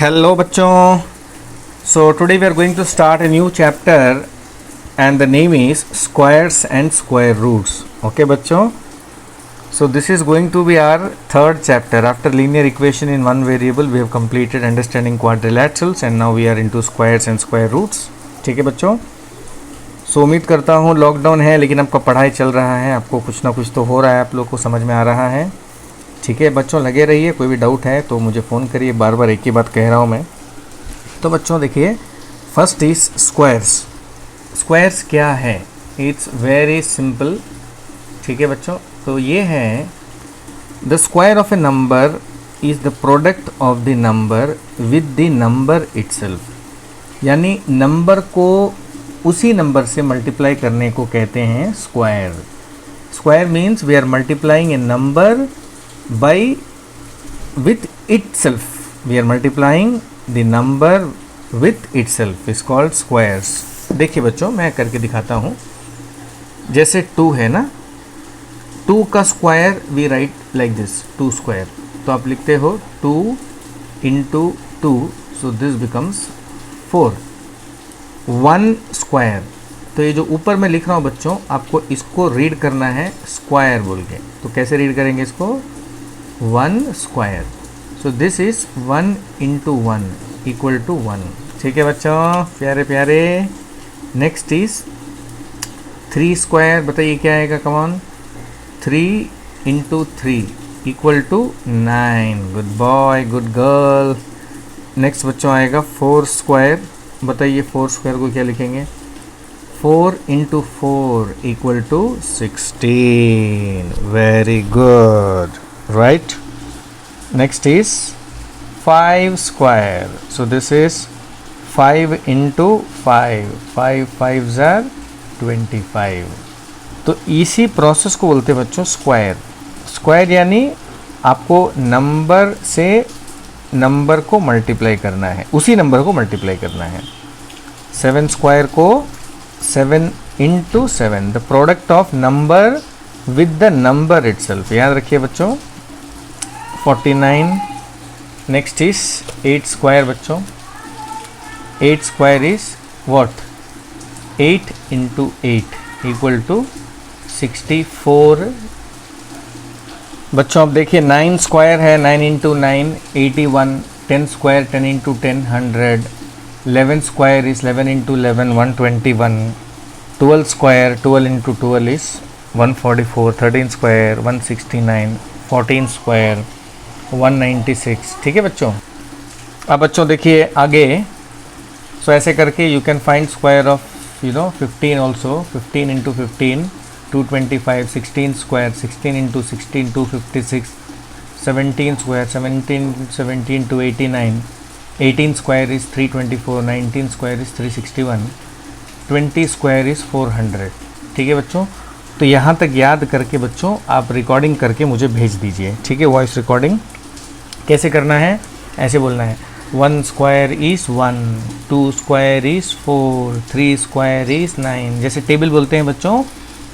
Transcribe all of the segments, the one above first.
Hello बच्चों. So today we are going to start a new chapter and the name is squares and square roots. Okay बच्चों. So this is going to be our third chapter. After linear equation in one variable we have completed understanding quadrilaterals and now we are into squares and square roots. ठीक है बच्चों. So उम्मीद करता हूँ lockdown है लेकिन आपका पढ़ाई चल रहा है, आपको कुछ ना कुछ तो हो रहा है, आप लोग को समझ में आ रहा है. ठीक है बच्चों, लगे रहिए. कोई भी डाउट है तो मुझे फ़ोन करिए, बार बार एक ही बात कह रहा हूँ मैं. तो बच्चों देखिए, फर्स्ट इज़ स्क्वायर्स. स्क्वायर्स क्या है? It's very simple. ठीक है बच्चों, तो ये है the square of a number is the product of the number with the number itself. यानी नंबर को उसी नंबर से मल्टीप्लाई करने को कहते हैं square. Square means we are multiplying a number by with itself. We are multiplying the number with itself is called squares. देखिए बच्चों, मैं करके दिखाता हूँ. जैसे 2 है ना, 2 का square we write like this, 2 square. तो आप लिखते हो 2 into 2, so this becomes 4. 1 square. तो ये जो ऊपर मैं लिख रहा हूँ बच्चों, आपको इसको रीड करना है स्क्वायर बोल के. तो कैसे रीड करेंगे इसको? 1 square. So this is 1 into 1 equal to 1. ठीक है बच्चों, प्यारे प्यारे. Next is 3 square. बताइए क्या आएगा? Come on. 3 into 3 equal to 9. Good boy, good girl. Next बच्चों आएगा 4 स्क्वायर. बताइए 4 स्क्वायर को क्या लिखेंगे? 4 into 4 equal to 16. Very good. Right. Next is 5 square. So this is 5 into 5. 5 5s are 25. तो इसी प्रोसेस को बोलते हैं बच्चों स्क्वायर. स्क्वायर यानी आपको नंबर से नंबर को मल्टीप्लाई करना है, उसी नंबर को मल्टीप्लाई करना है. 7 स्क्वायर को 7 into 7, the product of number with the number itself. याद रखिए बच्चों. 49. नेक्स्ट इज 8 स्क्वायर बच्चों. 8 square is what? 8 into 8 equal to 64. बच्चों अब देखिए 9 स्क्वायर है. 9 into 9 81. 10 square 10 into 10 100. 11 square is 11 into 11 121. 12 square 12 into 12 is 144. 13 square 169. 14 square 196. ठीक है बच्चों. अब बच्चों देखिए आगे. सो ऐसे करके you can find square of 15 also. 15 into 15 225. 16 square 16 into 16 256. 17 square 17 289. 18 square is 324. 19 square is 361. 20 square is 400. ठीक है बच्चों. तो यहाँ तक याद करके बच्चों आप रिकॉर्डिंग करके मुझे भेज दीजिए. ठीक है, वॉइस रिकॉर्डिंग. कैसे करना है? ऐसे बोलना है 1 square is 1. 2 square is 4. 3 square is 9. जैसे टेबल बोलते हैं बच्चों,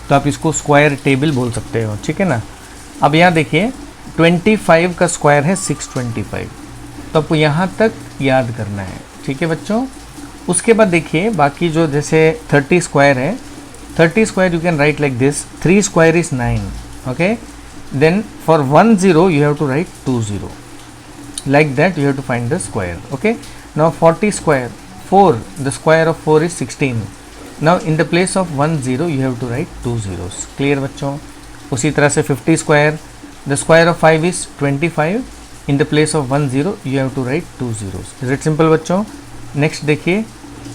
तो आप इसको स्क्वायर टेबल बोल सकते हो. ठीक है ना. अब यहाँ देखिए 25 का स्क्वायर है 625. तो आपको यहाँ तक याद करना है. ठीक है बच्चों. उसके बाद देखिए बाकी जो जैसे 30 स्क्वायर है. 30 square you can write like this. 3 square is 9. Okay. Then for 1 0 you have to write 2 0. Like that you have to find the square. Okay. Now 40 square 4. The square of 4 is 16. Now in the place of 1 0 you have to write 2 zeros. Clear बच्चों. उसी तरह से 50 square. The square of 5 is 25. In the place of 1 0 you have to write 2 zeros. Is it simple बच्चों? Next देखिए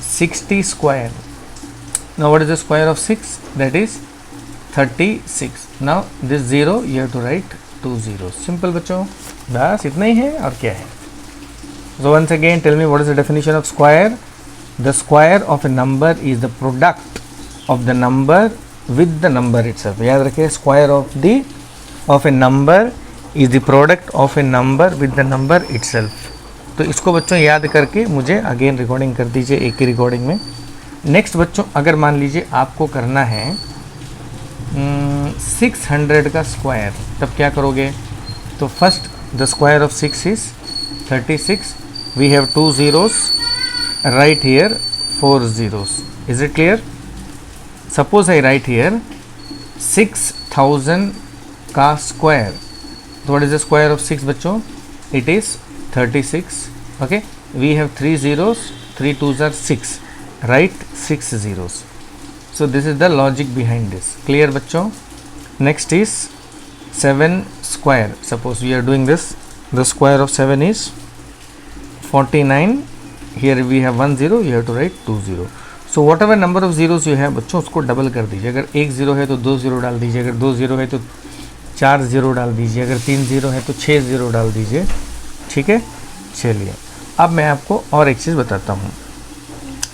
60 square. Now what is the square of 6? That is 36. Now this 0 you have to write 2 zeros. Simple बच्चों. बस इतना ही है और क्या है. So once again tell me what is the definition of square? The square of a number is the product of the number with the number itself. याद रखिए square of a number is the product of a number with the number itself. तो इसको बच्चों याद करके मुझे again recording कर दीजिए एक ही रिकॉर्डिंग में. नेक्स्ट बच्चों अगर मान लीजिए आपको करना है 600 का स्क्वायर, तब क्या करोगे? तो first the square of 6 is 36. we have 2 zeros, right here 4 zeros. Is it clear? Suppose I write here 6000 का square. So what is the square of 6 बच्चों? It is 36. Okay, we have 3 zeros, 3 2s are 6, right? 6 zeros. So this is the logic behind this. Clear बच्चों? Next is 7 square. Suppose we are doing this, the square of 7 is 49. Here we have 1 0, you have to write 2 0. So whatever number of zeros you have बच्चों उसको double कर दीजिए. अगर 1 0 है तो 2 0 डाल दीजिए, अगर 2 0 है तो 4 0 डाल दीजिए, अगर 3 0 है तो 6 0 डाल दीजिए. ठीक है, चलिए अब मैं आपको और एक चीज़ बताता हूँ.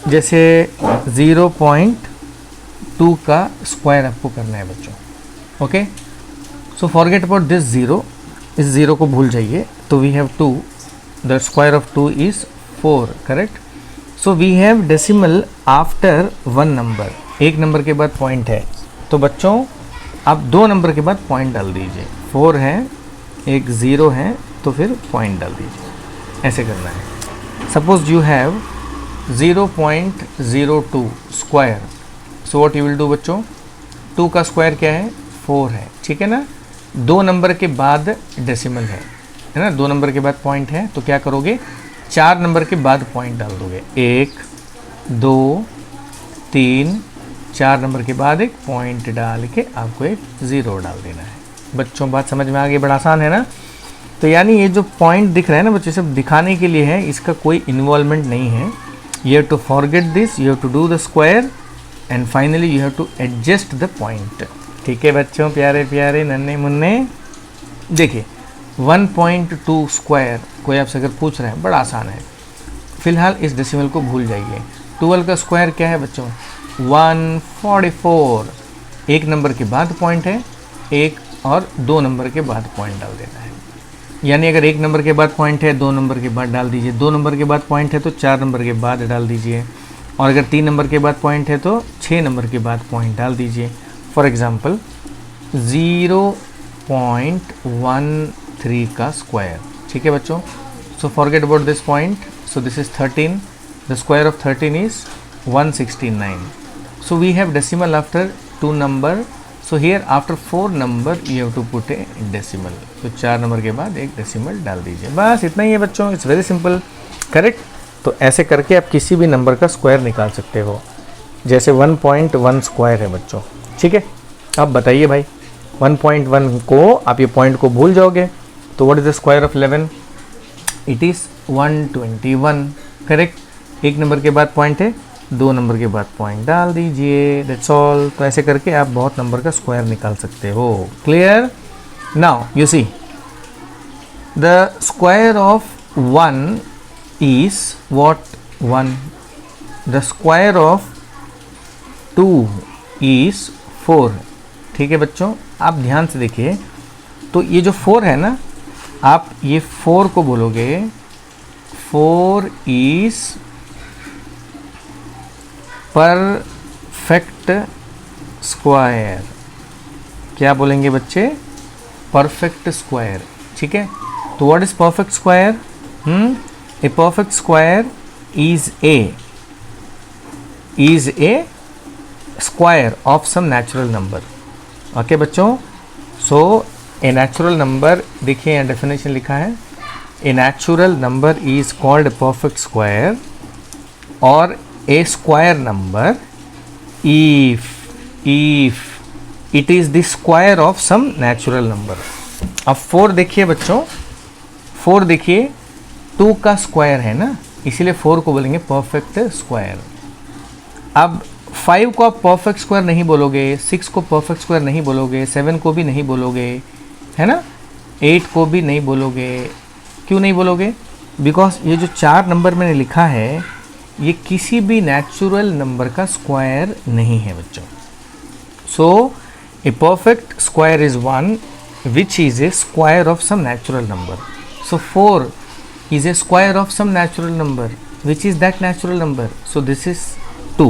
जैसे 0.2 का स्क्वायर आपको करना है बच्चों. Okay, so forget about this zero, इस ज़ीरो को भूल जाइए. तो we have 2, the square of 2 is 4, correct. So we have decimal after 1 number. एक नंबर के बाद पॉइंट है, तो बच्चों आप 2 नंबर के बाद पॉइंट डाल दीजिए. 4 है, एक 0 है, तो फिर पॉइंट डाल दीजिए. ऐसे करना है. Suppose you have 0.02 square. So what you will do बच्चों, 2 का स्क्वायर क्या है, 4 है. ठीक है ना. 2 नंबर के बाद डेसिमल है ना, 2 नंबर के बाद पॉइंट है, तो क्या करोगे, 4 नंबर के बाद पॉइंट डाल दोगे. 1 2 3 4 नंबर के बाद एक पॉइंट डाल के आपको एक 0 डाल देना है. बच्चों बात समझ में आ गई? बड़ा आसान है ना. तो यानी ये जो पॉइंट दिख रहा है ना बच्चों, सब दिखाने के लिए है, इसका कोई इन्वॉल्वमेंट नहीं है. You have to forget this, you have to do the square and finally you have to adjust the point. ठीक है बच्चों, प्यारे प्यारे नन्हे मुन्ने. देखिए 1.2 स्क्वायर कोई आपसे अगर पूछ रहा है, बड़ा आसान है. फिलहाल इस डेसिमल को भूल जाइए. 12 का स्क्वायर क्या है बच्चों, 144. एक नंबर के बाद पॉइंट है, एक और 2 नंबर के बाद पॉइंट डाल देना है. यानी अगर 1 नंबर के बाद पॉइंट है, 2 नंबर के बाद डाल दीजिए. 2 नंबर के बाद पॉइंट है तो 4 नंबर के बाद डाल दीजिए. और अगर 3 नंबर के बाद पॉइंट है तो 6 नंबर के बाद पॉइंट डाल दीजिए. फॉर एग्जाम्पल 0.13 का स्क्वायर. ठीक है बच्चों. So forget about this point. So this is 13. The square of 13 is 169. So we have decimal after 2 number. So here after 4 number you have to put a decimal. तो 4 number के बाद एक decimal डाल दीजिए. बस इतना ही है बच्चों. It's very simple, correct. तो ऐसे करके आप किसी भी नंबर का स्क्वायर निकाल सकते हो. जैसे 1.1 स्क्वायर है बच्चों. ठीक है, आप बताइए भाई, 1.1 को आप ये पॉइंट को भूल जाओगे तो what is the square of 11? It is 121, correct. एक नंबर के बाद पॉइंट है, 2 नंबर के बाद पॉइंट डाल दीजिए. That's all. तो ऐसे करके आप बहुत नंबर का स्क्वायर निकाल सकते हो. Clear? Now you see the square of 1 is what? 1. The square of 2 is 4. ठीक है बच्चों, आप ध्यान से देखिए. तो ये जो 4 है ना, आप ये 4 को बोलोगे 4 is परफेक्ट स्क्वायर. क्या बोलेंगे बच्चे? Perfect square. ठीक है. तो what is perfect square? A perfect square is a square of some natural number. Okay बच्चों. So a natural number, देखिए यहाँ definition लिखा है, a natural number is called a perfect square or a square number if it is the square of some natural number. अब 4 देखिए बच्चों, 4 देखिए 2 का स्क्वायर है ना, इसीलिए 4 को बोलेंगे परफेक्ट स्क्वायर. अब 5 को आप परफेक्ट स्क्वायर नहीं बोलोगे, 6 को परफेक्ट स्क्वायर नहीं बोलोगे, 7 को भी नहीं बोलोगे, है ना, 8 को भी नहीं बोलोगे. क्यों नहीं बोलोगे? बिकॉज ये जो 4 नंबर मैंने लिखा है ये किसी भी नेचुरल नंबर का स्क्वायर नहीं है बच्चों. So a perfect square is 1 which is a square of some natural number. So 4 is a square of some natural number. Which is that natural number? So this is 2.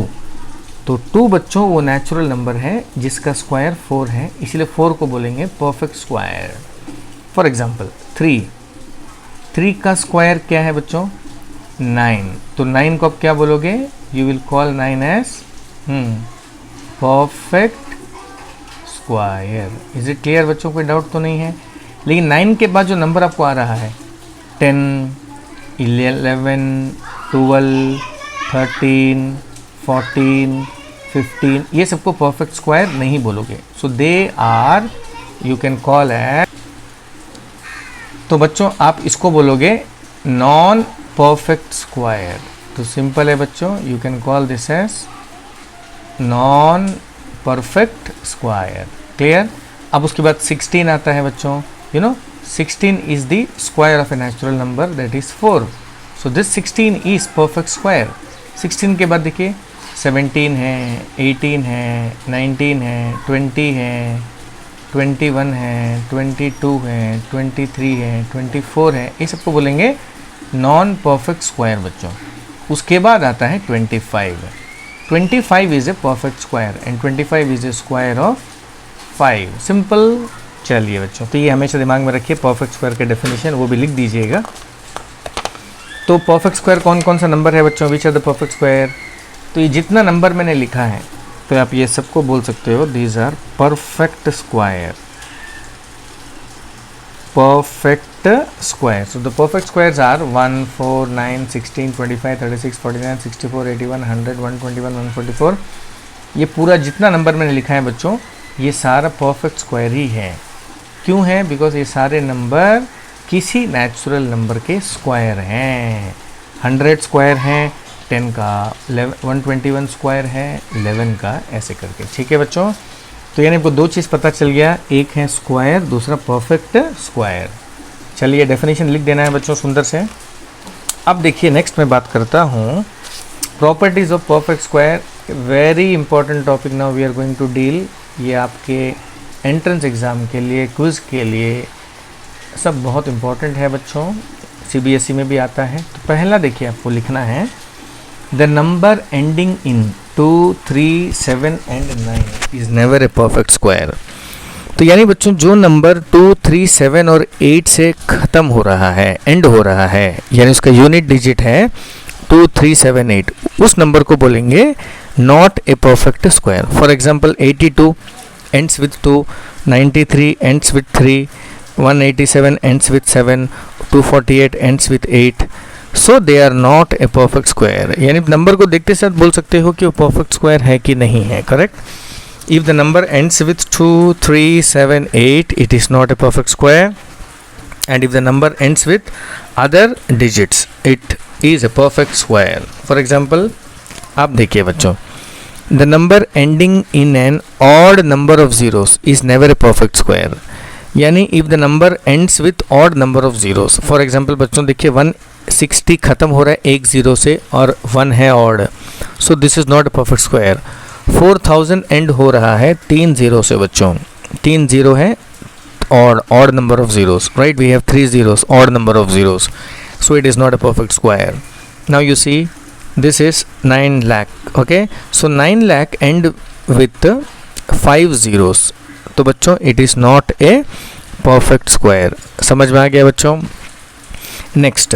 तो 2 बच्चों वो natural number है जिसका square 4 है, इसलिए 4 को बोलेंगे perfect square. For example 3 का स्क्वायर क्या है बच्चों? 9, तो 9 को आप क्या बोलोगे? You will call 9 as perfect square. Is it clear बच्चों? कोई डाउट तो नहीं है? लेकिन 9 के बाद जो नंबर आपको आ रहा है 10, 11, 12, 13, 14, 15, ये सबको परफेक्ट स्क्वायर नहीं बोलोगे। So they are, you can call as, तो बच्चों आप इसको बोलोगे नॉन परफेक्ट स्क्वायर। तो सिंपल है बच्चों, you can call this as non perfect square. Clear? अब उसके बाद 16 आता है बच्चों। You know 16 is the square of a natural number, that is 4। So this 16 is perfect square. 16 के बाद देखिए 17 है, 18 है, 19 है, 20 है, 21 है, 22 है, 23 है, 24 है, ये सबको बोलेंगे नॉन परफेक्ट स्क्वायर बच्चों। उसके बाद आता है 25। 25 is a perfect square and 25 is a square of 5। Simple. चलिए बच्चों, तो ये हमेशा दिमाग में रखिए, परफेक्ट स्क्वायर के डेफिनेशन वो भी लिख दीजिएगा। तो परफेक्ट स्क्वायर कौन कौन सा नंबर है बच्चों? Which are the perfect square? तो ये जितना नंबर मैंने लिखा है, तो आप ये सबको बोल सकते हो these are perfect square. Perfect square. So the perfect squares are 1, 4, 9, 16, 25, 36, 49, 64, 81, 100, 121, 144। ये पूरा जितना नंबर मैंने लिखा है बच्चों, ये सारा परफेक्ट स्क्वायर ही है। क्यों है? बिकॉज ये सारे नंबर किसी नेचुरल नंबर के स्क्वायर हैं। 100 स्क्वायर हैं 10 का, 121 स्क्वायर है 11 का, ऐसे करके। ठीक है बच्चों? तो यानी आपको दो चीज़ पता चल गया, एक है स्क्वायर, दूसरा परफेक्ट स्क्वायर। चलिए डेफिनेशन लिख देना है बच्चों सुंदर से। अब देखिए नेक्स्ट मैं बात करता हूँ properties of perfect square. Very important topic now we are going to deal. ये आपके एंट्रेंस एग्ज़ाम के लिए, क्विज़ के लिए सब बहुत इम्पॉर्टेंट है बच्चों। CBSE में भी आता है। तो पहला देखिए आपको लिखना है the number ending in 2, 3, 7 and 9 is never a perfect square. तो यानी बच्चों जो नंबर 2, 3, 7 और 8 से ख़त्म हो रहा है, एंड हो रहा है, यानी उसका यूनिट डिजिट है 2, 3, 7, 8, उस नंबर को बोलेंगे not a perfect square. For example 82 ends with 2, 93 ends with 3, 187 ends with 7, 248 ends with 8. So they are not a perfect square. यानी नंबर को देखते साथ बोल सकते हो कि वो परफेक्ट स्क्वायर है कि नहीं है। Correct? If the number ends with 2, 3, 7, 8, it is not a perfect square. And if the number ends with other digits, it is a perfect square. For example, आप देखिए बच्चों, the number ending in an odd number of zeros is never a perfect square. यानी if the number ends with odd number of zeros, for example बच्चों देखिए 160 ख़त्म हो रहा है एक ज़ीरो से और 1 है odd, so this is not a perfect square. 4000 and हो रहा है 3 ज़ीरो से बच्चों, 3 ज़ीरो है odd number of zeros, right? We have 3 zeros, odd number of zeros, so it is not a perfect square. Now you see this is 9 lakh. Okay, so 9 lakh end with 5 zeros, तो बच्चों it is not a perfect square. समझ में आ गया बच्चों? Next,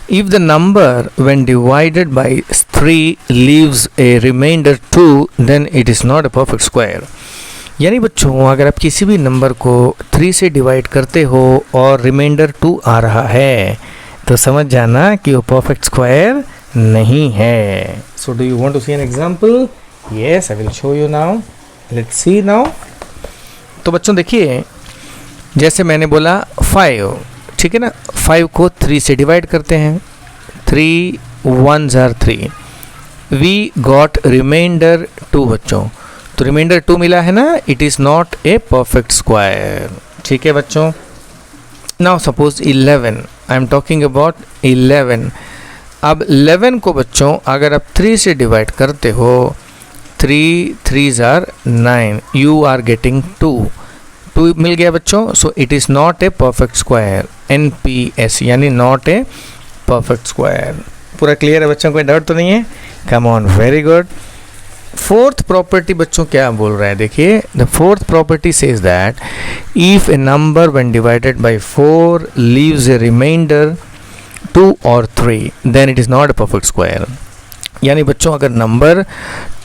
if the number when divided by 3 leaves a remainder 2, then it is not a perfect square. यानी बच्चों अगर आप किसी भी नंबर को 3 से डिवाइड करते हो और रिमाइंडर 2 आ रहा है, तो समझ जाना कि वो परफेक्ट स्क्वायर नहीं है। So do you want to see an example? Yes, I will show you now. Let's see now. तो बच्चों देखिए, जैसे मैंने बोला 5, ठीक है ना, 5 को 3 से डिवाइड करते हैं, 3 1s are 3, we got reminder 2 बच्चों, तो रिमाइंडर 2 मिला है ना, it is not a perfect square. ठीक है बच्चों? Now suppose 11, I am talking about 11। अब 11 को बच्चों अगर आप 3 से डिवाइड करते हो, 3 3s are 9, you are getting 2 मिल गया बच्चों, so it is not a perfect square, NPS यानी नॉट ए परफेक्ट स्क्वायर। पूरा क्लियर है बच्चों? कोई डाउट तो नहीं है? Come on, very good. Fourth property बच्चों क्या बोल रहा है? देखिए, the fourth property says that if a number when divided by 4 leaves a remainder 2 और 3 then it is not a perfect square. यानी बच्चों अगर नंबर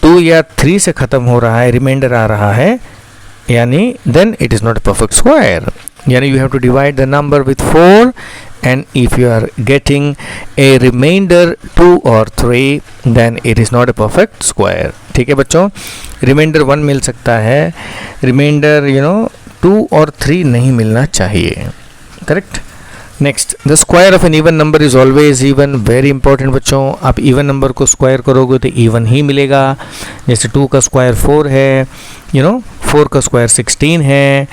2 या 3 से ख़त्म हो रहा है, रिमाइंडर आ रहा है, यानी then it is not a perfect square. यानी you have to divide the number with 4 and if you are getting a remainder 2 or 3 then it is not a perfect square। ठीक है बच्चों, रिमाइंडर 1 मिल सकता है, reminder 2 और 3 नहीं मिलना चाहिए, correct. Next, the square of an even number is always even, very important बच्चों। आप इवन नंबर को स्क्वायर करोगे तो इवन ही मिलेगा। जैसे 2 का स्क्वायर 4 है, 4 का स्क्वायर 16 है,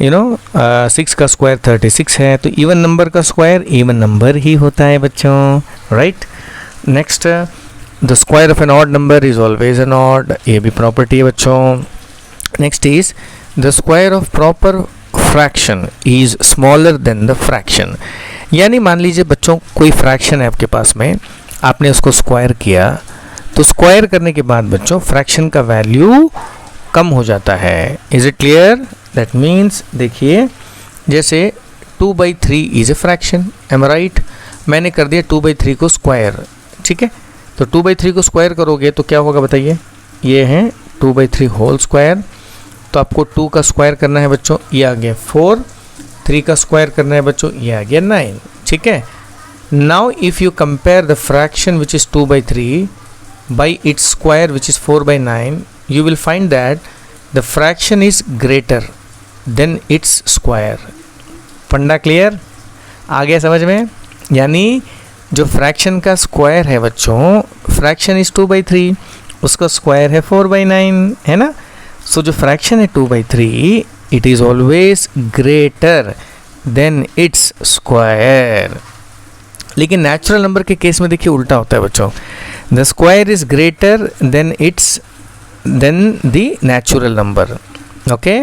6 का स्क्वायर 36 है, तो इवन नंबर का स्क्वायर इवन नंबर ही होता है बच्चों, right. Next, the square of an odd number is always an odd, ये भी प्रॉपर्टी है बच्चों। Next is the square of proper fraction is smaller than the fraction. यानी मान लीजिए बच्चों कोई फ्रैक्शन है आपके पास में, आपने उसको स्क्वायर किया, तो स्क्वायर करने के बाद बच्चों फ्रैक्शन का वैल्यू कम हो जाता है। Is it clear? That means देखिए, जैसे 2/3 is a fraction, am right. मैंने कर दिया 2/3 को स्क्वायर, ठीक है। तो 2/3 को स्क्वायर करोगे तो क्या होगा बताइए, ये है 2/3 होल स्क्वायर। तो आपको 2 का स्क्वायर करना है बच्चों, ये आ गया 4, 3 का स्क्वायर करना है बच्चों, ये आ गया 9, ठीक है। Now if you compare the fraction which is 2/3 by its square which is 4/9, you will find that the fraction is greater than its square। फंडा क्लियर? आ गया समझ में? यानी जो फ्रैक्शन का स्क्वायर है बच्चों, फ्रैक्शन इज 2/3, उसका स्क्वायर है 4/9, है ना। सो जो फ्रैक्शन है 2/3 it is always greater than its square. लेकिन नेचुरल नंबर के केस में देखिए उल्टा होता है बच्चों, the square is greater than the natural number. Okay,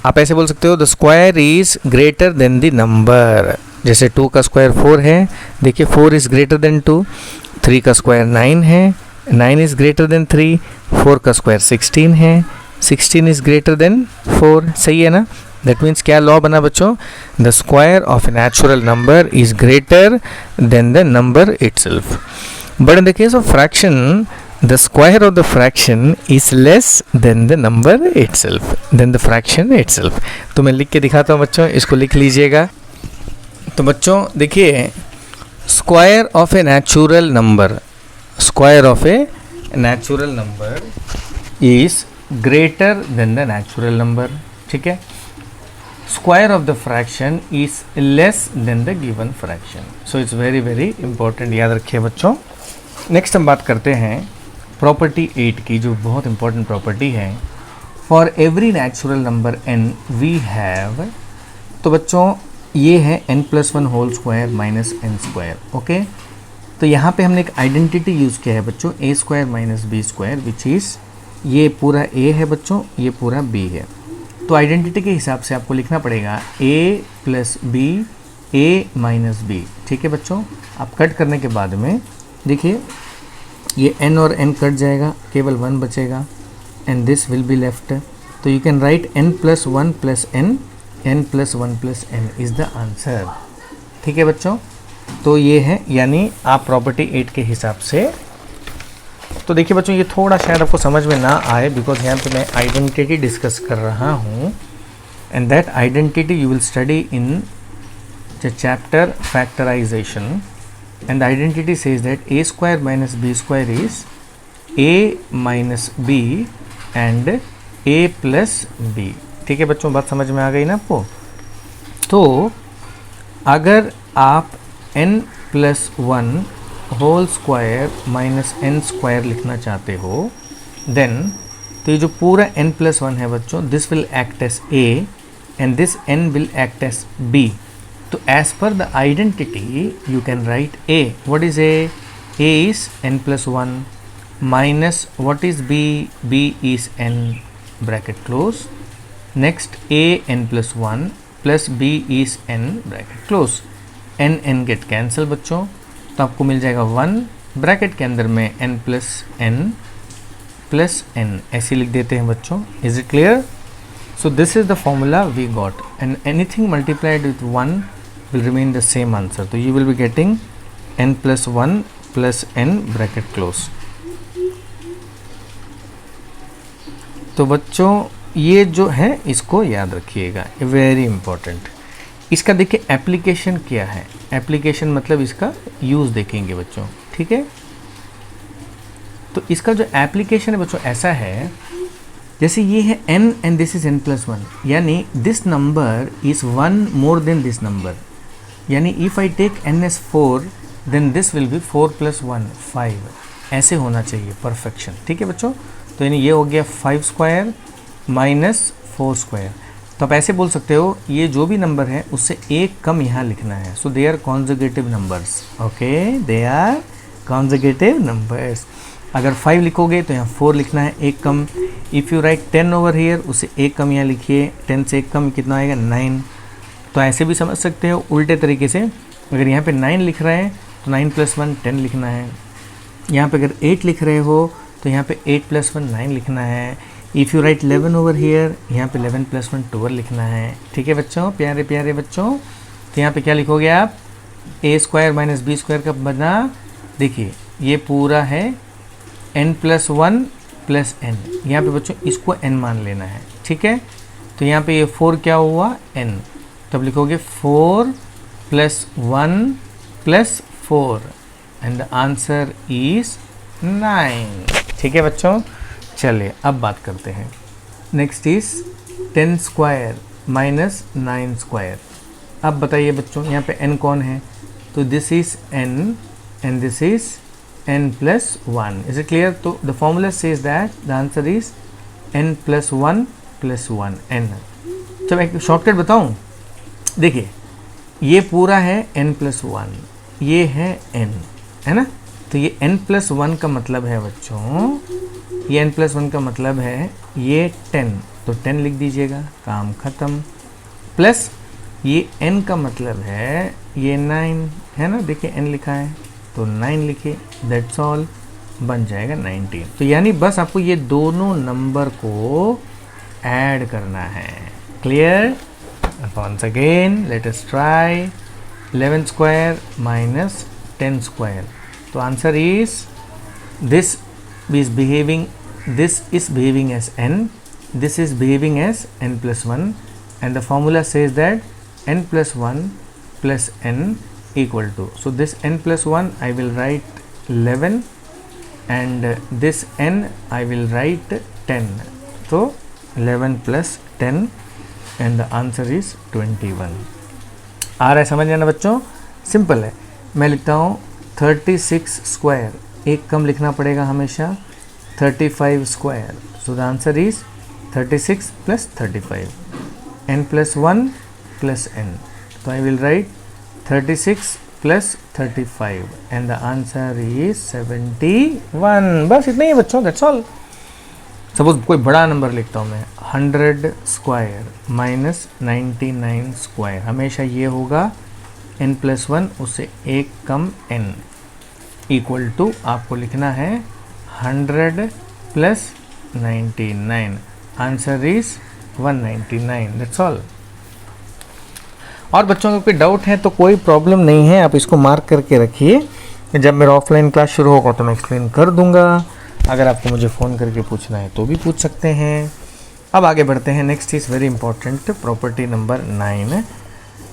आप ऐसे बोल सकते हो the square is greater than the number. जैसे 2 का स्क्वायर 4 है, देखिए 4 इज ग्रेटर देन 2, 3 का स्क्वायर 9 है, 9 इज ग्रेटर देन 3, 4 का स्क्वायर 16 है, 16 इज ग्रेटर देन 4। सही है ना? दैट मीन्स क्या लॉ बना बच्चों, the square of a natural number is greater than the number itself. But in the case of fraction the square of the fraction is less than the number itself, than the fraction itself। तो मैं लिख के दिखाता हूँ बच्चों, इसको लिख लीजिएगा। तो बच्चों देखिए, square of a natural number, square of a natural number is greater than the natural number, ठीक है। Square of the fraction is less than the given fraction. So it's very very important, याद रखिए बच्चों। Next हम बात करते हैं property 8 की, जो बहुत इंपॉर्टेंट प्रॉपर्टी है। For every natural number n we have, तो बच्चों ये है n+1 whole square minus n square. Okay, तो यहाँ पे हमने एक आइडेंटिटी यूज़ किया है बच्चों, a square minus b square, which is ये पूरा a है बच्चों, ये पूरा b है। तो आइडेंटिटी के हिसाब से आपको लिखना पड़ेगा a plus b, a minus b, ठीक है बच्चों। आप कट करने के बाद में देखिए ये n और n कट जाएगा, केवल 1 बचेगा, and this will be left. तो you can write n+1 plus n, n+1 plus n is the answer, ठीक है बच्चों। तो ये है, यानी आप प्रॉपर्टी 8 के हिसाब से। तो देखिए बच्चों, ये थोड़ा शायद आपको समझ में ना आए, बिकॉज यहाँ पे मैं आइडेंटिटी डिस्कस कर रहा हूँ, and that identity you will study in the chapter factorisation. And the identity says that a square minus b square is a minus b and a plus b। ठीक है बच्चों, बात समझ में आ गई ना आपको। तो अगर आप n+1 whole square minus n square लिखना चाहते हो, देन तो ये जो पूरा n+1 है बच्चों, this will act as a and this n will act as b। तो as per the identity you can write a. What is a? A is n+1 minus what is b? B is n bracket close. Next a n+1 plus b is n bracket close. n get cancel बच्चों, तो आपको मिल जाएगा 1 bracket के अंदर में n plus n ऐसे लिख देते हैं बच्चों। Is it clear? So this is the formula we got, and anything multiplied with 1 will remain the same answer. So you will be getting n plus 1 plus n bracket close. तो बच्चों ये जो है इसको याद रखिएगा, वेरी इंपॉर्टेंट। इसका देखिए एप्लीकेशन क्या है, एप्लीकेशन मतलब इसका यूज़ देखेंगे बच्चों, ठीक है। तो इसका जो एप्लीकेशन है बच्चों ऐसा है, जैसे ये है n and this is n plus 1, यानी this number is 1 more than this number, यानी if I take n as 4 then this will be 4 plus 1 5, ऐसे होना चाहिए परफेक्शन, ठीक है बच्चों। तो यानी ये हो गया 5 स्क्वायर माइनस 4 स्क्वायर। तो आप ऐसे बोल सकते हो ये जो भी नंबर है उससे एक कम यहाँ लिखना है, so they are conjugative numbers, okay, they are conjugative numbers. अगर 5 लिखोगे तो यहाँ 4 लिखना है, एक कम। If you write 10 over here, उससे एक कम यहाँ लिखिए, 10 से एक कम कितना आएगा 9। तो ऐसे भी समझ सकते हो उल्टे तरीके से, अगर यहाँ पे 9 लिख रहे हैं तो 9 प्लस 1 10 लिखना है। यहाँ पे अगर 8 लिख रहे हो तो यहाँ पे 8 प्लस 1 9 लिखना है। If you right 11 over here, यहाँ पे 11 प्लस 1 12 लिखना है, ठीक है बच्चों, प्यारे प्यारे बच्चों। तो यहाँ पे क्या लिखोगे आप, ए स्क्वायर माइनस बी स्क्वायर का बना, देखिए ये पूरा है n प्लस 1 प्लस n, यहाँ पे बच्चों इसको n मान लेना है, ठीक है। तो यहाँ पे ये 4 क्या हुआ n, तब लिखोगे 4 plus 1 plus 4 and the answer is 9, ठीक है बच्चों। चलिए अब बात करते हैं, next is 10 square minus 9 square. अब बताइए बच्चों यहाँ पे n कौन है, तो this is n and this is n plus 1, is it clear. तो the formula says that the answer is n plus 1 plus 1 n। जब एक शॉर्टकट बताऊँ, देखिए ये पूरा है n प्लस 1, ये है n, है ना। तो ये n प्लस 1 का मतलब है बच्चों, ये n प्लस 1 का मतलब है ये 10, तो 10 लिख दीजिएगा, काम ख़त्म। प्लस ये n का मतलब है ये 9, है ना, देखिए n लिखा है तो 9 लिखिए, दैट्स ऑल, बन जाएगा 19। तो यानी बस आपको ये दोनों नंबर को ऐड करना है, clear. Once again let us try 11 square minus 10 square. तो answer is this is behaving as n, this is behaving as n plus 1, and the formula says that n plus 1 plus n equal to, so this n plus 1 I will write 11 and this n I will write 10, so 11 plus 10 and the answer is 21। आ रहा है समझ लेना बच्चों, simple है। मैं लिखता हूँ 36 square, एक कम लिखना पड़ेगा हमेशा, 35 square, so the answer is 36 plus 35, n plus 1 plus n, तो I will write 36 plus 35 and the answer is 71। बस इतना ही बच्चों, दैट्स ऑल। सपोज कोई बड़ा नंबर लिखता हूँ मैं, 100 स्क्वायर माइनस 99 स्क्वायर, हमेशा ये होगा n प्लस 1 उससे एक कम n इक्वल टू, आपको लिखना है 100 plus 99, answer is 199, that's all. और बच्चों को कोई डाउट है तो कोई प्रॉब्लम नहीं है, आप इसको मार्क करके रखिए, जब मेरा ऑफलाइन क्लास शुरू होगा तो मैं एक्सप्लेन कर दूंगा। अगर आपको मुझे फ़ोन करके पूछना है तो भी पूछ सकते हैं। अब आगे बढ़ते हैं, next is very important property number 9।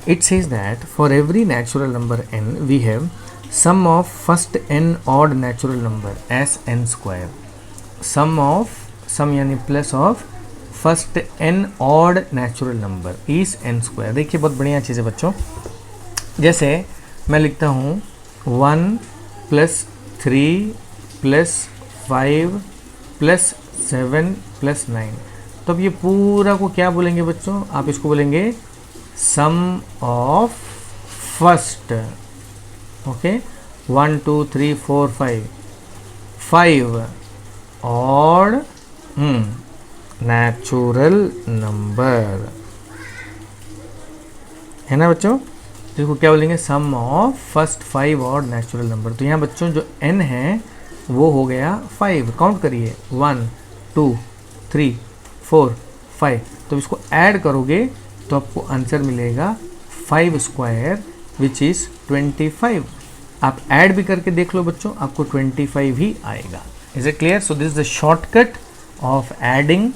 It says that for every natural number n, we have sum of first n odd natural number as n square. Sum यानी plus of first n odd natural number is n square। देखिए बहुत बढ़िया चीज़ है बच्चों, जैसे मैं लिखता हूँ 1 प्लस 3 प्लस 5 प्लस 7 प्लस 9, तो अब ये पूरा को क्या बोलेंगे बच्चों, आप इसको बोलेंगे sum of first, okay, 1 2 3 4 5 odd natural number, है ना बच्चों। देखो क्या बोलेंगे, sum of first 5 odd natural number. तो यहाँ बच्चों जो n है वो हो गया 5, काउंट करिए 1 2 3 4 5, तो इसको ऐड करोगे तो आपको आंसर मिलेगा 5 स्क्वायर विच इज़ 25। आप ऐड भी करके देख लो बच्चों, आपको 25 ही आएगा। Is it clear? So this is the shortcut of adding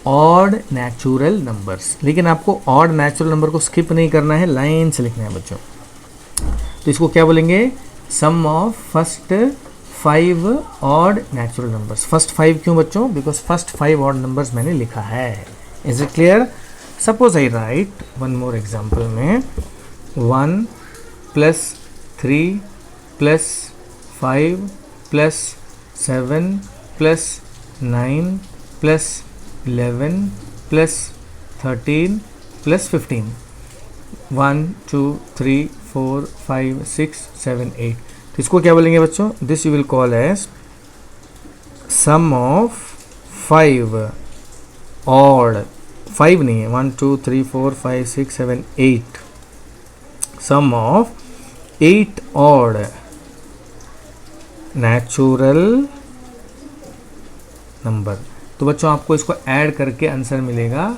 odd natural numbers. लेकिन आपको ऑड नेचुरल नंबर को स्किप नहीं करना है, लाइन से लिखना है बच्चों। तो इसको क्या बोलेंगे? Sum of first 5 odd natural numbers. First 5 क्यों बच्चों? बिकॉज फर्स्ट 5 ऑड नंबर्स मैंने लिखा है। Is it clear? Suppose I right one more example में 1 + 3 + 5 + 7 + 9 + 11 + 13 + 15 1 2 3 4 5 6 7 8। तो इसको क्या बोलेंगे बच्चों? This you will call as sum of 5 odd, 5 नहीं है, 1 2 3 4 5 6 7 8, sum of 8 odd natural number. तो बच्चों आपको इसको ऐड करके आंसर मिलेगा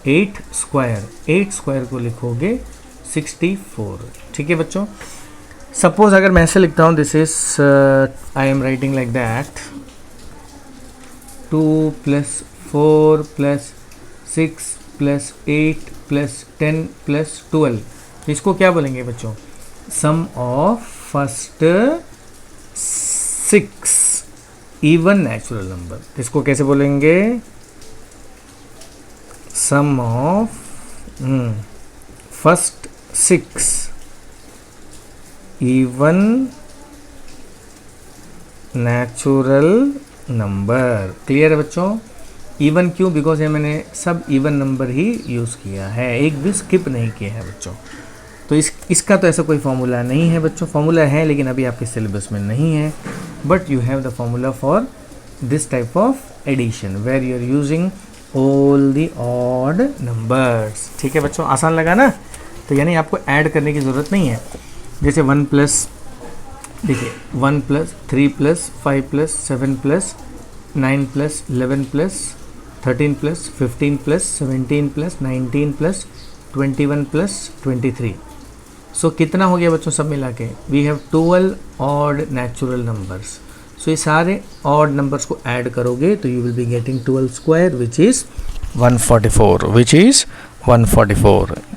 8 स्क्वायर। 8 स्क्वायर को लिखोगे 64। ठीक है बच्चों? सपोज अगर मैं ऐसे लिखता हूँ, this is I am writing like that 2 + 4 + 6 + 8 + 10 + 12। इसको क्या बोलेंगे बच्चों? Sum of first 6 even natural number. इसको कैसे बोलेंगे? Sum of first 6 even natural number. Clear है बच्चों? इवन क्यों? बिकॉज ये मैंने सब इवन नंबर ही यूज़ किया है, एक भी स्किप नहीं किया है बच्चों। तो इसका तो ऐसा कोई फॉर्मूला नहीं है बच्चों। फॉर्मूला है लेकिन अभी आपके सिलेबस में नहीं है, but you have the formula for this type of addition where you are using all the odd numbers. ठीक है बच्चों? आसान लगा ना? तो यानी आपको ऐड करने की ज़रूरत नहीं है। जैसे 1 + देखिए 1 + 3 + 5 + 7 + 9 + 11 + 13 + 15 + 17 + 19 + 21 + 23। सो कितना हो गया बच्चों सब मिला के? We have 12 odd natural numbers. So ये सारे ऑड नंबर्स को ऐड करोगे तो you will be getting 12 square which is 144।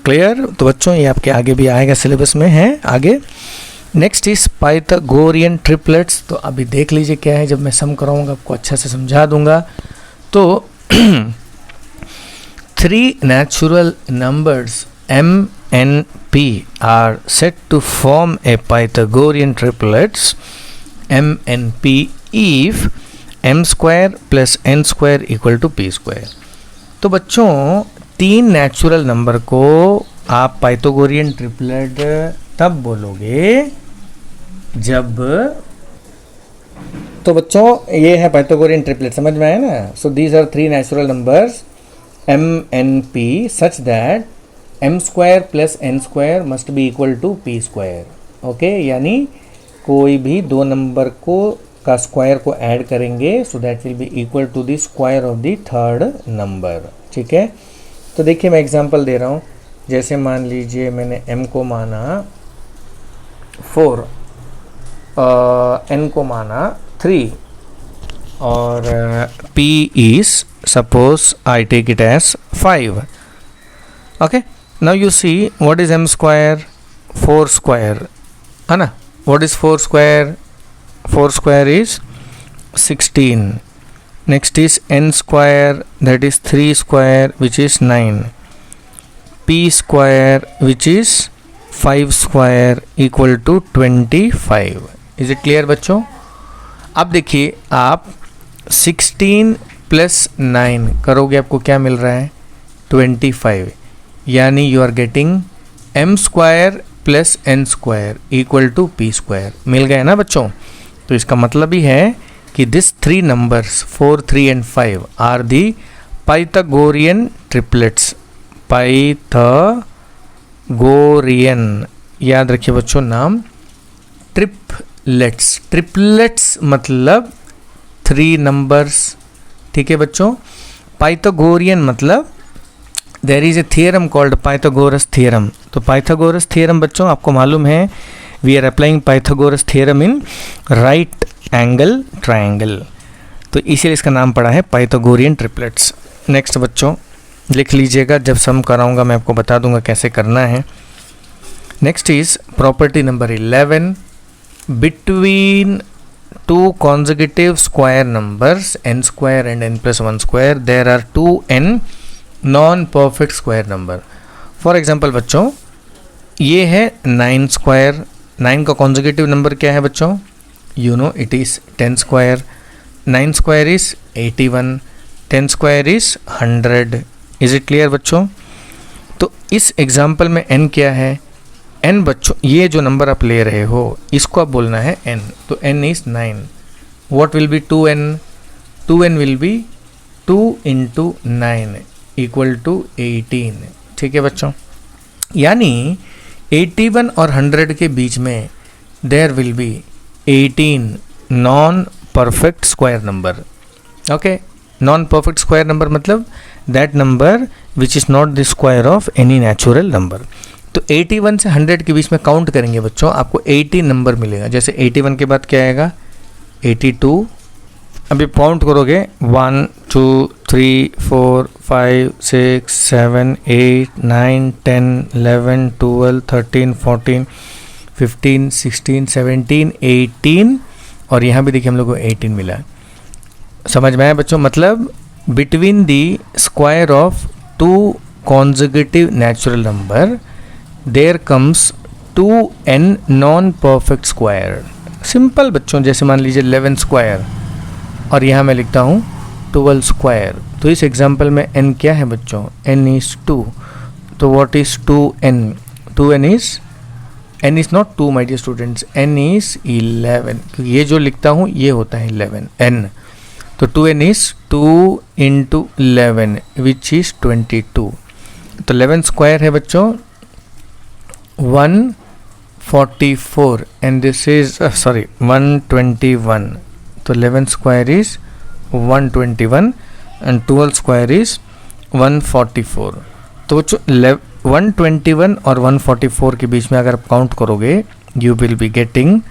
क्लियर? तो बच्चों ये आपके आगे भी आएगा, सिलेबस में है आगे। Next is Pythagorean triplets. तो अभी देख लीजिए क्या है, जब मैं सम कराऊंगा आपको अच्छा से समझा दूंगा। तो 3 natural numbers m n p are said to form a Pythagorean triplets m n p if m square plus n square equal to p square। तो बच्चों 3 नेचुरल नंबर को आप पाइथागोरियन ट्रिपलेट तब बोलोगे जब, तो बच्चों ये है पाइथागोरियन ट्रिपलेट, समझ में आया ना? So these are 3 natural numbers m n p such that m square plus n square must be equal to p square। Okay, यानी कोई भी 2 नंबर को का स्क्वायर को ऐड करेंगे so that will be equal to the square of the third number. ठीक है? तो देखिए मैं एग्जांपल दे रहा हूँ। जैसे मान लीजिए मैंने m को माना 4, n को माना 3 और p is suppose I take it as 5. Okay, now you see what is m square? 4 square है ना? What is 4 square? 4 square is 16. Next is n square, that is 3 square which is 9. p square which is 5 square equal to 25. Is it clear बच्चों? अब देखिए आप 16 + 9 करोगे, आपको क्या मिल रहा है? 25। यानी you are getting m square plus n square equal to p square. मिल गया ना बच्चों? तो इसका मतलब ही है कि this 3 numbers 4, 3 and 5 are the Pythagorean triplets. Pythagorean याद रखिए बच्चों नाम, ट्रिपलेट्स। ट्रिपलेट्स मतलब 3 नंबर्स। ठीक है बच्चों? पाइथागोरियन मतलब there is a theorem called Pythagoras theorem. तो पाइथागोरस थियरम बच्चों आपको मालूम है we are applying Pythagoras theorem in right angle triangle, तो इसीलिए इसका नाम पड़ा है पाइथागोरियन ट्रिपलेट्स। नेक्स्ट बच्चों लिख लीजिएगा, जब सम कराऊंगा मैं आपको बता दूंगा कैसे करना है। Next is property number 11, between two consecutive square numbers n square and n plus 1 square there are two n non perfect square number। For example बच्चों ये है 9 स्क्वायर, 9 का कॉन्जिक्यूटिव नंबर क्या है बच्चों, you no it is 10 square, 9 square is 81, 10 square is 100। Is it clear बच्चों? तो इस एग्जाम्पल में n क्या है, n बच्चों ये जो नंबर आप ले रहे हो इसको आप बोलना है n, तो n is 9। What will be 2n, 2n will be 2 into 9 equal to 18। ठीक है बच्चों, यानी 81 और 100 के बीच में there will be 18 non perfect square number. Okay, non perfect square number मतलब that number which is not the square of any natural number. तो 81 से 100 के बीच में काउंट करेंगे बच्चों, आपको 80 नंबर मिलेगा। जैसे 81 के बाद क्या आएगा 82, अभी काउंट करोगे 1 2 3 4 5 6 7 8 9 10 11 12 13 14 15 16 17 18 और यहाँ भी देखिए हम लोग को 18 मिला। समझ में आया बच्चों? मतलब between the square of two consecutive natural number there comes 2n non perfect square. Simple बच्चों, जैसे मान लीजिए 11 स्क्वायर और यहाँ मैं लिखता हूँ 12 स्क्वायर, तो इस एग्जाम्पल में n क्या है बच्चों, n इज़ 2। तो what is 2n, 2n is not 2 my dear students, n is 11, क्योंकि ये जो लिखता हूँ ये होता है 11 n। तो 2n is 2 into 11 which is 22। तो 11 स्क्वायर है बच्चों 144 एंड दिस इज 121। तो 11 square is 121 and 12 square is 144। तो 121 और 144 के बीच में अगर आप काउंट करोगे you will be getting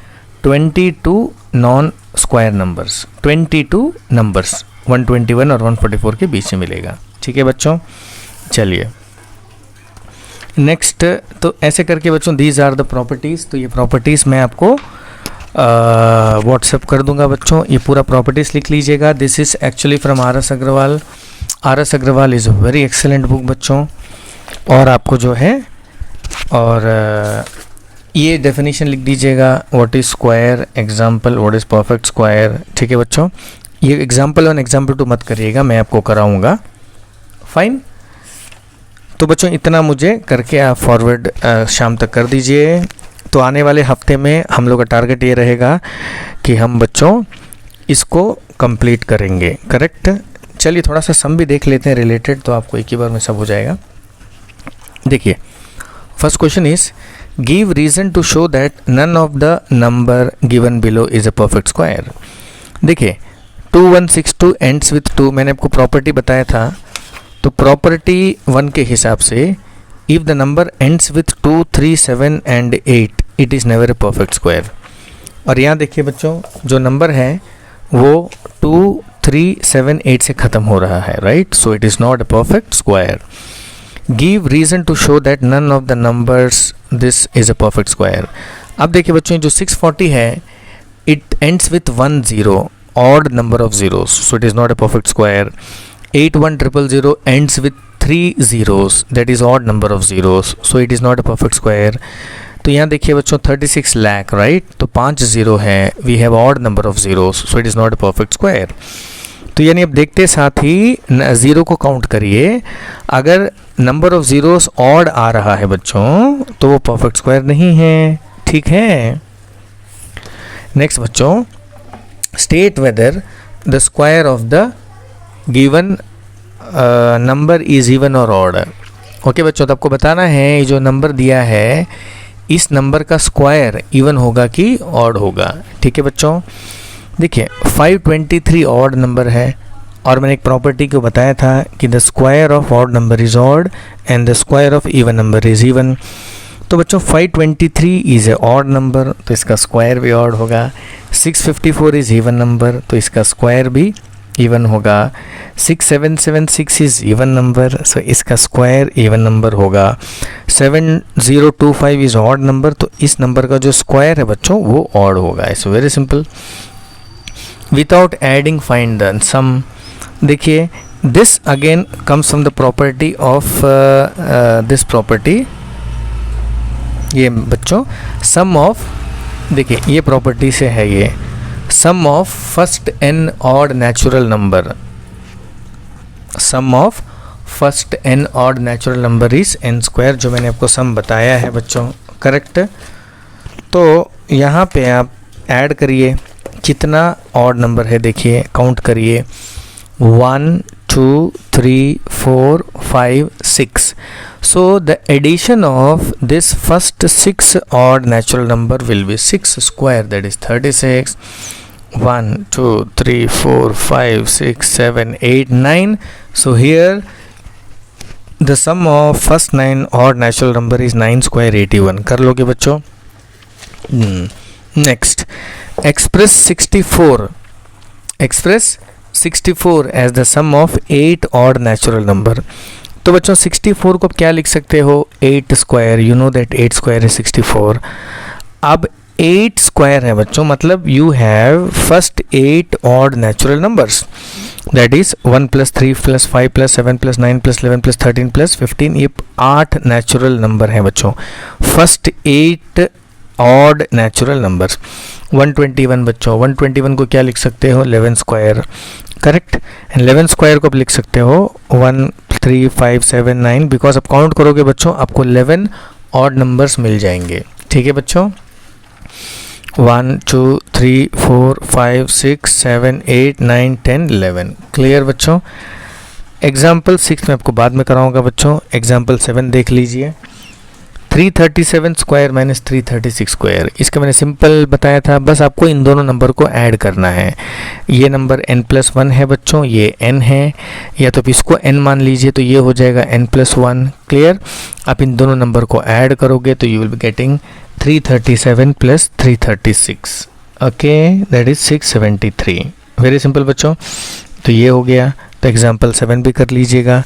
22 non square numbers, 22 numbers 121 और 144 के बीच में मिलेगा। ठीक है बच्चों, चलिए नेक्स्ट। तो ऐसे करके बच्चों दीज आर द प्रॉपर्टीज़, तो ये प्रॉपर्टीज़ मैं आपको व्हाट्सएप कर दूंगा बच्चों। ये पूरा प्रॉपर्टीज़ लिख लीजिएगा। This is actually from R S. Agarwal. R S. Agarwal is a very excellent book बच्चों। और आपको जो है और ये डेफिनेशन लिख दीजिएगा, what is square, example what is perfect square. ठीक है बच्चों, ये एग्जाम्पल 1 एग्जाम्पल 2 मत करिएगा, मैं आपको कराऊंगा। फाइन। तो बच्चों इतना मुझे करके आप फॉरवर्ड शाम तक कर दीजिए। तो आने वाले हफ्ते में हम लोग का टारगेट ये रहेगा कि हम बच्चों इसको कंप्लीट करेंगे। करेक्ट। चलिए थोड़ा सा सम भी देख लेते हैं रिलेटेड, तो आपको एक ही बार में सब हो जाएगा। देखिए first question is give reason to show that none of the number given below is a perfect square. देखिए 2162 एंड्स विथ 2, मैंने आपको प्रॉपर्टी बताया था। तो प्रॉपर्टी 1 के हिसाब से if the number ends with 2 3 7 and 8 it is never a perfect square. और यहाँ देखिए बच्चों जो नंबर है वो 2 3 7 8 से ख़त्म हो रहा है, right. So it is not a perfect square. Give reason to show that none of the numbers this is a perfect square. अब देखिए बच्चों जो 640 है it ends with 1 0, odd number of zeros, so it is not a perfect square. 81000 ends with 3 zeros, that is odd number of zeros, so it is not a perfect square। तो यहाँ देखिए बच्चों 36 lakh, right. तो 5 zero है, we have odd number of zeros, so it is not a perfect square। तो यानी अब देखते साथ ही ज़ीरो को काउंट करिए, अगर नंबर ऑफ zeros ऑड आ रहा है बच्चों तो वो परफेक्ट स्क्वायर नहीं है। ठीक है। नेक्स्ट बच्चों state whether the square of the given number is even और ऑड। ओके बच्चों, तो आपको बताना है ये जो नंबर दिया है इस नंबर का स्क्वायर इवन होगा कि ऑड होगा। ठीक है बच्चों, देखिए 523 ऑड नंबर है और मैंने एक प्रॉपर्टी को बताया था कि the square of odd number is odd and the square of even number is even. तो बच्चों 523 इज़ ए ऑड नंबर, तो इसका स्क्वायर भी ऑड होगा। 654 इज़ इवन नंबर, तो इसका स्क्वायर भी इवन होगा। 6776 इज़ इवन नंबर, सो इसका स्क्वायर इवन नंबर होगा। 7025 इज़ ऑड नंबर, तो इस नंबर का जो स्क्वायर है बच्चों वो ऑड होगा। It's very simple. Without adding find the sum. देखिए this again comes from the property of this property, ये बच्चों सम ऑफ, देखिए ये प्रॉपर्टी से है ये, sum of first n odd natural number, sum of first n odd natural number is n square, जो मैंने आपको सम बताया है बच्चों, करेक्ट। तो यहाँ पे आप ऐड करिए, कितना ऑड नंबर है देखिए, काउंट करिए, 1 2 3 4 5 6. So the addition of this first 6 odd natural number will be 6 square, that is 36. 1 2 3 4 5 6 7 8 9. So here the sum of first 9 odd natural number is 9 square 81. कर लोगे बच्चों। Next, express 64. Express 64 as the sum of 8 odd natural number. तो बच्चों 64 को आप क्या लिख सकते हो, 8 square, you know that 8 square है 64। अब 8 स्क्वायर है बच्चों, मतलब you have first 8 odd natural numbers, that is 1 + 3 + 5 + 7 + 9 + 11 + 13 + 15, ये 8 नेचुरल नंबर हैं बच्चों, फर्स्ट 8 ऑड नेचुरल नंबर्स। 121 बच्चों, 121 को क्या लिख सकते हो, 11 स्क्वायर, करेक्ट। 11 स्क्वायर को आप लिख सकते हो 1 3 5 7 9, बिकॉज आप काउंट करोगे बच्चों आपको 11 ऑड नंबर्स मिल जाएंगे, ठीक है बच्चों। 1 2 3 4 5 6 7 8 9 10 11, क्लियर बच्चों। एग्जाम्पल 6 में आपको बाद में कराऊंगा बच्चों, एग्जाम्पल 7 देख लीजिए। 337 स्क्वायर माइनस 336 स्क्वायर, इसका मैंने सिंपल बताया था, बस आपको इन दोनों नंबर को ऐड करना है। ये नंबर n+1 है बच्चों, ये n है, या तो इसको n मान लीजिए तो ये हो जाएगा n+1, क्लियर। आप इन दोनों नंबर को ऐड करोगे तो you will be getting 337 + 336, okay, that is 673। Very simple बच्चों, तो ये हो गया। तो एग्जाम्पल 7 भी कर लीजिएगा।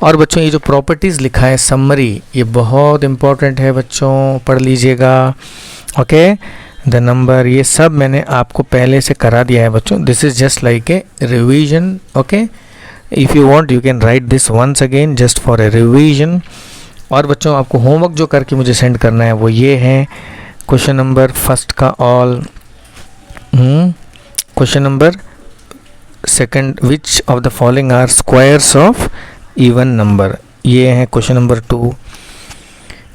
और बच्चों ये जो प्रॉपर्टीज़ लिखा है समरी, ये बहुत इंपॉर्टेंट है बच्चों, पढ़ लीजिएगा, ओके। द नंबर, ये सब मैंने आपको पहले से करा दिया है बच्चों, this is just like a revision, okay. If you want you can write this once again just for a revision. और बच्चों आपको होमवर्क जो करके मुझे सेंड करना है वो ये है, क्वेश्चन नंबर फर्स्ट का all, question number second, which of the following are squares of even number, ये है question number 2।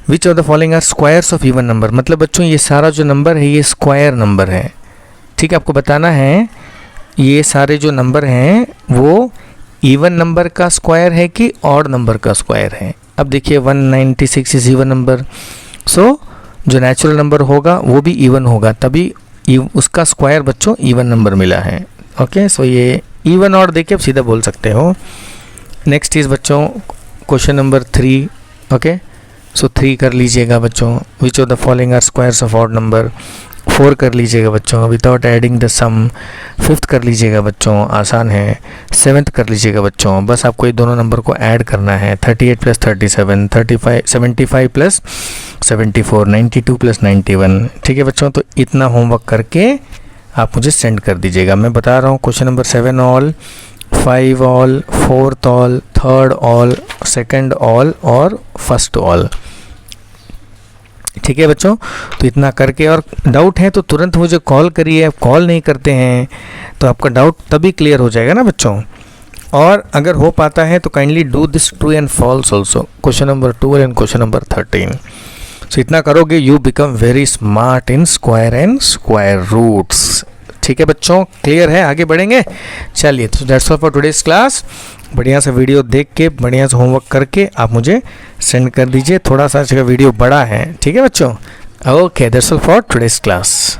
Which of the following are squares of even number, मतलब बच्चों ये सारा जो नंबर है ये स्क्वायर नंबर है, ठीक है। आपको बताना है ये सारे जो नंबर हैं वो इवन नंबर का स्क्वायर है कि ऑड नंबर का स्क्वायर है। अब देखिए 196 इज इवन नंबर, सो जो नेचुरल नंबर होगा वो भी इवन होगा, तभी उसका स्क्वायर बच्चों इवन नंबर मिला है, ओके। सो ये इवन और देखिए आप सीधा बोल सकते हो। नेक्स्ट इज बच्चों क्वेश्चन नंबर 3, ओके। सो 3 कर लीजिएगा बच्चों, which of the following are squares of odd number. 4 कर लीजिएगा बच्चों, without adding the some. 5th कर लीजिएगा बच्चों, आसान है। 7th कर लीजिएगा बच्चों, बस आपको ये दोनों नंबर को ऐड करना है, 38 + 37, 35 75 + 74, 92 + 91, ठीक है बच्चों। तो इतना होमवर्क करके आप मुझे सेंड कर दीजिएगा। मैं बता रहा हूँ question number 7 all, 5 all, 4th all, 3rd all, 2nd all और 1st ऑल, ठीक है बच्चों। तो इतना करके, और डाउट है तो तुरंत मुझे कॉल करिए, आप कॉल नहीं करते हैं तो आपका डाउट तभी क्लियर हो जाएगा ना बच्चों। और अगर हो पाता है तो kindly do this true and false also, question number 12 and question number 13। So इतना करोगे you become very smart in square and square roots, ठीक है बच्चों। क्लियर है, आगे बढ़ेंगे। चलिए, तो that's all for today's class. बढ़िया सा वीडियो देख के, बढ़िया सा होमवर्क करके आप मुझे सेंड कर दीजिए। थोड़ा सा वीडियो बड़ा है, ठीक है बच्चों। Okay, that's all for today's class.